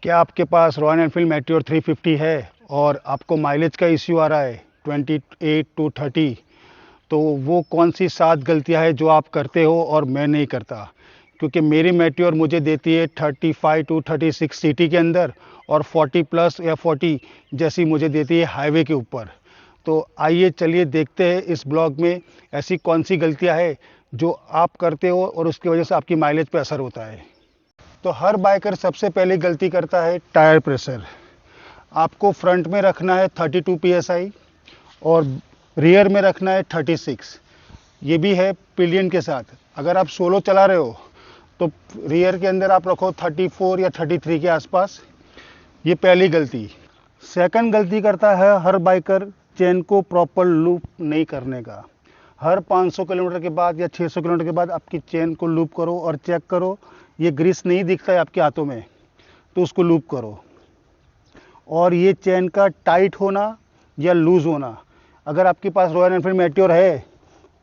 क्या आपके पास royal Enfield meteor 350 है और आपको माइलेज का इश्यू आ रहा है 28 टू 30, तो वो कौन सी 7 गलतियां हैं जो आप करते हो और मैं नहीं करता। क्योंकि मेरी मेटियोर मुझे देती है 35 टू 36 सिटी के अंदर और 40 प्लस या 40 जैसी मुझे देती है हाईवे के ऊपर। तो आइए चलिए देखते हैं इस ब्लॉग में ऐसी कौन सी गलतियां हैं जो आप करते हो और उसकी वजह से आपकी माइलेज पे असर होता है। तो हर बाइकर सबसे पहले गलती करता है टायर प्रेशर। आपको फ्रंट में रखना है 32 psi और रियर में रखना है 36। ये भी है पिलियन के साथ। अगर आप सोलो चला रहे हो तो रियर के अंदर आप रखो 34 या 33 के आसपास। ये पहली गलती। सेकंड गलती करता है हर बाइकर चेन को प्रॉपर लूप नहीं करने का। हर 500 किलोमीटर के बाद या 600 किलोमीटर के बाद आपकी चेन को लूप करो और चेक करो ये ग्रीस नहीं दिखता है आपके हाथों में, तो उसको लूप करो। और ये चेन का टाइट होना या लूज़ होना, अगर आपके पास रॉयल एनफील्ड मेटियोर है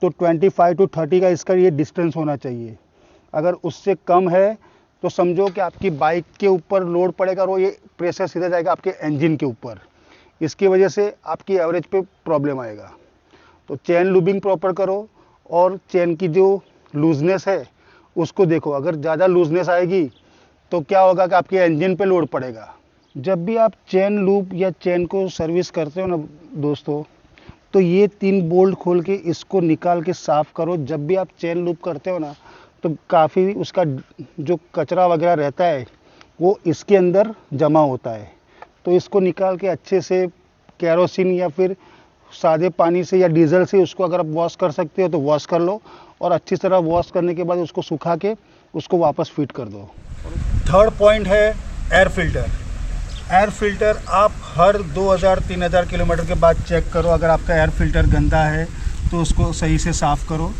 तो 25 टू 30 का इसका ये डिस्टेंस होना चाहिए। अगर उससे कम है तो समझो कि आपकी बाइक के ऊपर लोड पड़ेगा और ये प्रेशर सीधा जाएगा आपके इंजन के ऊपर। इसकी वजह से आपकी एवरेज पे प्रॉब्लम आएगा। तो चेन लूबिंग प्रॉपर करो और चेन की जो लूजनेस है उसको देखो। अगर ज़्यादा लूजनेस आएगी तो क्या होगा कि आपके इंजन पे लोड पड़ेगा। जब भी आप चेन लूप या चेन को सर्विस करते हो ना दोस्तों, तो ये 3 बोल्ट खोल के इसको निकाल के साफ़ करो। जब भी आप चेन लूप करते हो ना तो काफ़ी उसका जो कचरा वगैरह रहता है वो इसके अंदर जमा होता है। तो इसको निकाल के अच्छे से केरोसिन या फिर सादे पानी से या डीजल से उसको अगर आप वॉश कर सकते हो तो वॉश कर लो और अच्छी तरह वॉश करने के बाद उसको सुखा के उसको वापस फिट कर दो। थर्ड पॉइंट है एयर फिल्टर। एयर फिल्टर आप हर 2000-3000 किलोमीटर के बाद चेक करो। अगर आपका एयर फिल्टर गंदा है तो उसको सही से साफ़ करो,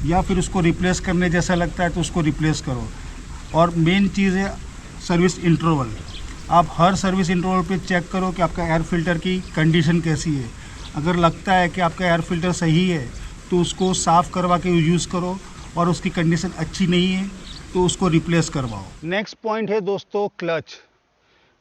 या फिर उसको रिप्लेस करने जैसा लगता है तो उसको रिप्लेस करो। और मेन चीज़ है सर्विस इंटरवल। आप हर सर्विस इंटरवल पे चेक करो कि आपका एयर फिल्टर की कंडीशन कैसी है। अगर लगता है कि आपका एयर फिल्टर सही है तो उसको साफ़ करवा के यूज़ करो, और उसकी कंडीशन अच्छी नहीं है तो उसको रिप्लेस करवाओ। नेक्स्ट पॉइंट है दोस्तों क्लच।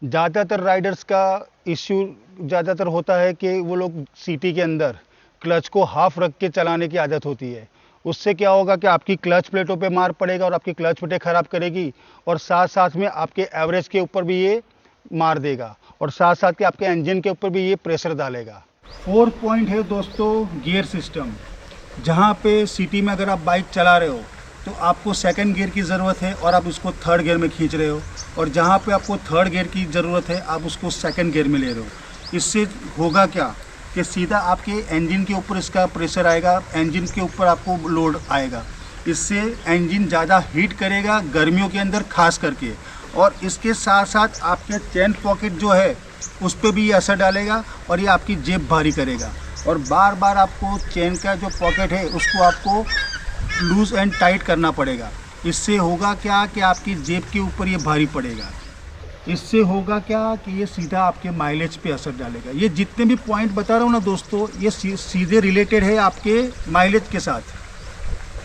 ज़्यादातर राइडर्स का इश्यू ज़्यादातर होता है कि वो लोग सिटी के अंदर क्लच को हाफ रख के चलाने की आदत होती है। उससे क्या होगा कि आपकी क्लच प्लेटों पे मार पड़ेगा और आपकी क्लच प्लेटें ख़राब करेगी, और साथ साथ में आपके एवरेज के ऊपर भी ये मार देगा, और साथ साथ के आपके इंजन के ऊपर भी ये प्रेशर डालेगा। फोर्थ पॉइंट है दोस्तों गियर सिस्टम। जहाँ पे सिटी में अगर आप बाइक चला रहे हो तो आपको सेकंड गियर की ज़रूरत है और आप उसको थर्ड गियर में खींच रहे हो, और जहाँ पे आपको थर्ड गियर की ज़रूरत है आप उसको सेकंड गियर में ले रहे हो। इससे होगा क्या कि सीधा आपके इंजन के ऊपर इसका प्रेशर आएगा, इंजन के ऊपर आपको लोड आएगा। इससे इंजन ज़्यादा हीट करेगा गर्मियों के अंदर खास करके, और इसके साथ साथ आपके चेन पॉकेट जो है उस पर भी ये असर डालेगा और ये आपकी जेब भारी करेगा। और बार बार आपको चेन का जो पॉकेट है उसको आपको लूज़ एंड टाइट करना पड़ेगा। इससे होगा क्या कि आपकी जेब के ऊपर ये भारी पड़ेगा। इससे होगा क्या कि ये सीधा आपके माइलेज पे असर डालेगा। ये जितने भी पॉइंट बता रहा हूँ ना दोस्तों, ये सीधे रिलेटेड है आपके माइलेज के साथ।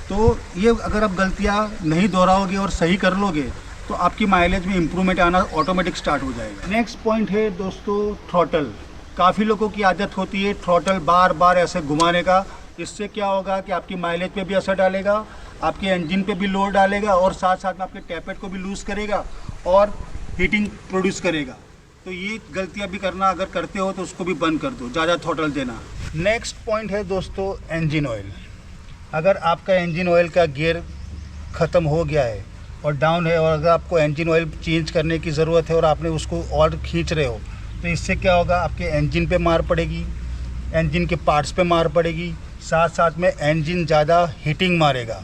तो ये अगर आप गलतियाँ नहीं दोहराओगे और सही कर लोगे तो आपकी माइलेज में इम्प्रूवमेंट आना ऑटोमेटिक स्टार्ट हो जाएगा। नेक्स्ट पॉइंट है दोस्तों थ्रॉटल। काफ़ी लोगों की आदत होती है थ्रॉटल बार बार ऐसे घुमाने का। इससे क्या होगा कि आपकी माइलेज पे भी असर डालेगा, आपके इंजन पे भी लोड डालेगा, और साथ साथ में आपके टैपेट को भी लूज़ करेगा और हीटिंग प्रोड्यूस करेगा। तो ये गलतियाँ भी करना, अगर करते हो तो उसको भी बंद कर दो, ज़्यादा थ्रॉटल देना। नेक्स्ट पॉइंट है दोस्तों इंजन ऑयल। अगर आपका इंजन ऑयल का गियर ख़त्म हो गया है और डाउन है, और अगर आपको इंजन ऑयल चेंज करने की ज़रूरत है और आपने उसको और खींच रहे हो, तो इससे क्या होगा आपके इंजन पे मार पड़ेगी, इंजन के पार्ट्स पे मार पड़ेगी, साथ साथ में इंजन ज़्यादा हीटिंग मारेगा।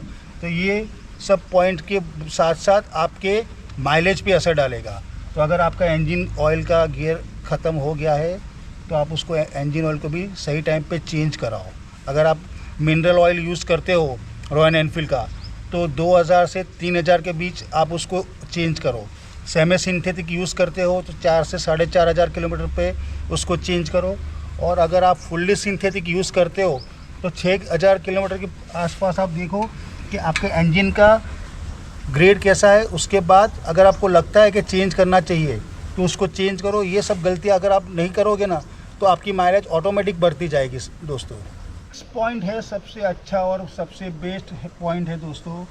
तो ये सब पॉइंट के साथ साथ आपके माइलेज पे असर डालेगा। तो अगर आपका इंजन ऑयल का गियर ख़त्म हो गया है तो आप उसको इंजन ऑयल को भी सही टाइम पे चेंज कराओ। अगर आप मिनरल ऑयल यूज़ करते हो रॉयल एनफील्ड का तो 2000 से 3000 के बीच आप उसको चेंज करो। सेमी सिंथेटिक यूज़ करते हो तो 4 से 4500 किलोमीटर पे उसको चेंज करो। और अगर आप फुल्ली सिंथेटिक यूज़ करते हो तो 6000 किलोमीटर के आसपास आप देखो कि आपके इंजन का ग्रेड कैसा है। उसके बाद अगर आपको लगता है कि चेंज करना चाहिए तो उसको चेंज करो। ये सब गलतियाँ अगर आप नहीं करोगे ना तो आपकी माइलेज ऑटोमेटिक बढ़ती जाएगी दोस्तों। इस पॉइंट है सबसे अच्छा और सबसे बेस्ट पॉइंट है दोस्तों,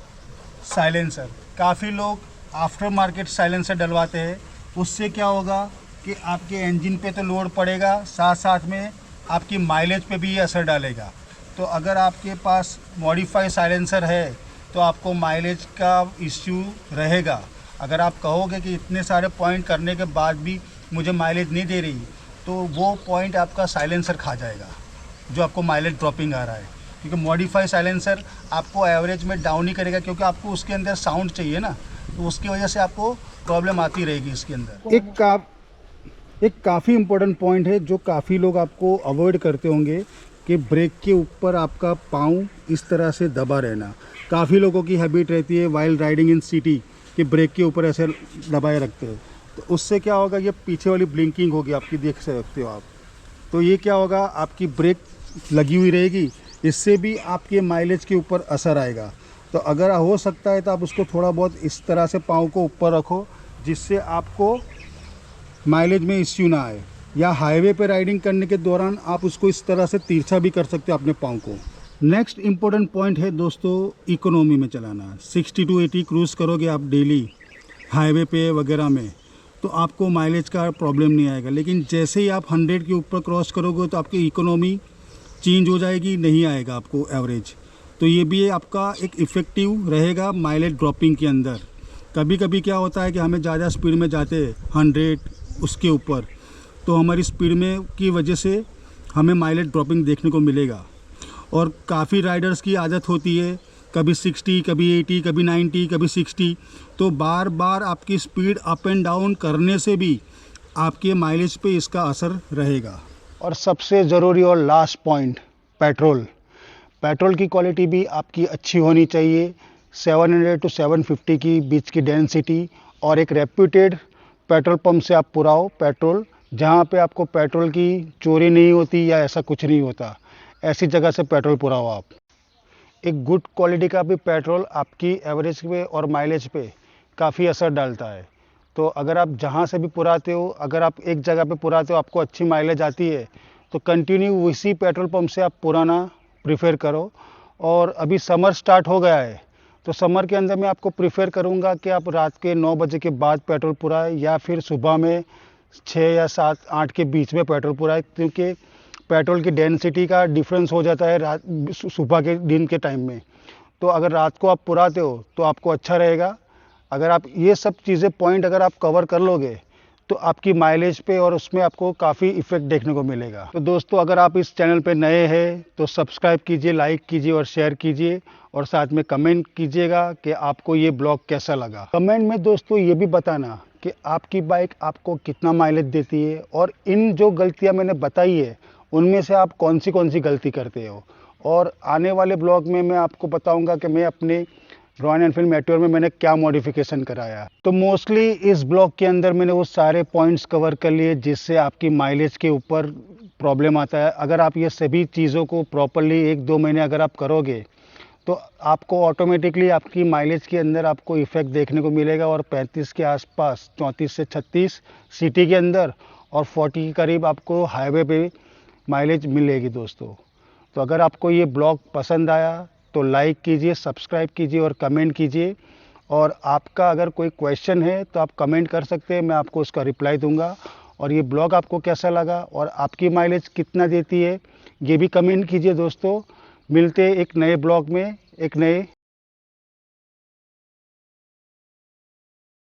साइलेंसर। काफ़ी लोग आफ्टर मार्केट साइलेंसर डलवाते हैं, उससे क्या होगा कि आपके इंजन पे तो लोड पड़ेगा, साथ साथ में आपकी माइलेज पे भी ये असर डालेगा। तो अगर आपके पास मॉडिफाई साइलेंसर है तो आपको माइलेज का इश्यू रहेगा। अगर आप कहोगे कि इतने सारे पॉइंट करने के बाद भी मुझे माइलेज नहीं दे रही, तो वो पॉइंट आपका साइलेंसर खा जाएगा, जो आपको माइलेज ड्रॉपिंग आ रहा है। क्योंकि मॉडिफाई साइलेंसर आपको एवरेज में डाउन ही करेगा, क्योंकि आपको उसके अंदर साउंड चाहिए ना, तो उसकी वजह से आपको प्रॉब्लम आती रहेगी इसके अंदर। एक काफ़ी इम्पोर्टेंट पॉइंट है जो काफ़ी लोग आपको अवॉइड करते होंगे कि ब्रेक के ऊपर आपका पाँव इस तरह से दबा रहना। काफ़ी लोगों की हैबिट रहती है वाइल राइडिंग इन सिटी कि ब्रेक के ऊपर ऐसे दबाए रखते हैं, तो उससे क्या होगा, ये पीछे वाली ब्लिंकिंग होगी आपकी, देख सकते हो आप। तो ये क्या होगा, आपकी ब्रेक लगी हुई रहेगी, इससे भी आपके माइलेज के ऊपर असर आएगा। तो अगर हो सकता है तो आप उसको थोड़ा बहुत इस तरह से पाँव को ऊपर रखो, जिससे आपको माइलेज में इश्यू ना आए। या हाईवे पे राइडिंग करने के दौरान आप उसको इस तरह से तिरछा भी कर सकते हो अपने पाँव को। नेक्स्ट इम्पोर्टेंट पॉइंट है दोस्तों, इकोनॉमी में चलाना। 60 to 80 क्रूज़ करोगे आप डेली हाईवे पे वगैरह में, तो आपको माइलेज का प्रॉब्लम नहीं आएगा। लेकिन जैसे ही आप 100 के ऊपर क्रॉस करोगे तो आपकी इकोनॉमी चेंज हो जाएगी, नहीं आएगा आपको एवरेज। तो ये भी आपका एक इफ़ेक्टिव रहेगा माइलेज ड्रॉपिंग के अंदर। कभी कभी क्या होता है कि हमें ज़्यादा स्पीड में जाते 100 उसके ऊपर, तो हमारी स्पीड में की वजह से हमें माइलेज ड्रॉपिंग देखने को मिलेगा। और काफ़ी राइडर्स की आदत होती है कभी 60, कभी 80, कभी 90, कभी 60, तो बार बार आपकी स्पीड अप एंड डाउन करने से भी आपके माइलेज पे इसका असर रहेगा। और सबसे ज़रूरी और लास्ट पॉइंट, पेट्रोल। पेट्रोल की क्वालिटी भी आपकी अच्छी होनी चाहिए। 700 to 750 की बीच की डेंसिटी, और एक रेप्यूटेड पेट्रोल पंप से आप पुराओ पेट्रोल, जहाँ पे आपको पेट्रोल की चोरी नहीं होती या ऐसा कुछ नहीं होता, ऐसी जगह से पेट्रोल पुराओ आप। एक गुड क्वालिटी का भी पेट्रोल आपकी एवरेज पे और माइलेज पे काफ़ी असर डालता है। तो अगर आप जहाँ से भी पुराते हो, अगर आप एक जगह पे पुराते हो आपको अच्छी माइलेज आती है, तो कंटिन्यू उसी पेट्रोल पंप से आप पुराना प्रीफर करो। और अभी समर स्टार्ट हो गया है, तो समर के अंदर मैं आपको प्रीफर करूँगा कि आप रात के 9 बजे के बाद पेट्रोल पुराएं, या फिर सुबह में 6 या 7, 8 के बीच में पेट्रोल पुराएं। क्योंकि पेट्रोल की डेंसिटी का डिफरेंस हो जाता है रात सुबह के दिन के टाइम में। तो अगर रात को आप पुराते हो तो आपको अच्छा रहेगा। अगर आप ये सब चीज़ें पॉइंट अगर आप कवर कर लोगे तो आपकी माइलेज पे और उसमें आपको काफ़ी इफ़ेक्ट देखने को मिलेगा। तो दोस्तों, अगर आप इस चैनल पे नए हैं तो सब्सक्राइब कीजिए, लाइक कीजिए और शेयर कीजिए, और साथ में कमेंट कीजिएगा कि आपको ये ब्लॉग कैसा लगा। कमेंट में दोस्तों ये भी बताना कि आपकी बाइक आपको कितना माइलेज देती है, और इन जो गलतियाँ मैंने बताई है उनमें से आप कौन सी गलती करते हो। और आने वाले ब्लॉग में मैं आपको बताऊंगा कि मैं अपने रॉयल एनफील्ड मेटियोर में मैंने क्या मॉडिफिकेशन कराया। तो मोस्टली इस ब्लॉग के अंदर मैंने वो सारे पॉइंट्स कवर कर लिए जिससे आपकी माइलेज के ऊपर प्रॉब्लम आता है। अगर आप ये सभी चीज़ों को प्रॉपरली 1-2 महीने अगर आप करोगे तो आपको ऑटोमेटिकली आपकी माइलेज के अंदर आपको इफ़ेक्ट देखने को मिलेगा, और 35 के आसपास, 34 से 36 सिटी के अंदर, और 40 के करीब आपको हाईवे पे माइलेज मिलेगी दोस्तों। तो अगर आपको ये ब्लॉग पसंद आया तो लाइक कीजिए, सब्सक्राइब कीजिए और कमेंट कीजिए। और आपका अगर कोई क्वेश्चन है तो आप कमेंट कर सकते हैं, मैं आपको उसका रिप्लाई दूंगा। और ये ब्लॉग आपको कैसा लगा और आपकी माइलेज कितना देती है ये भी कमेंट कीजिए दोस्तों। मिलते एक नए ब्लॉग में एक नए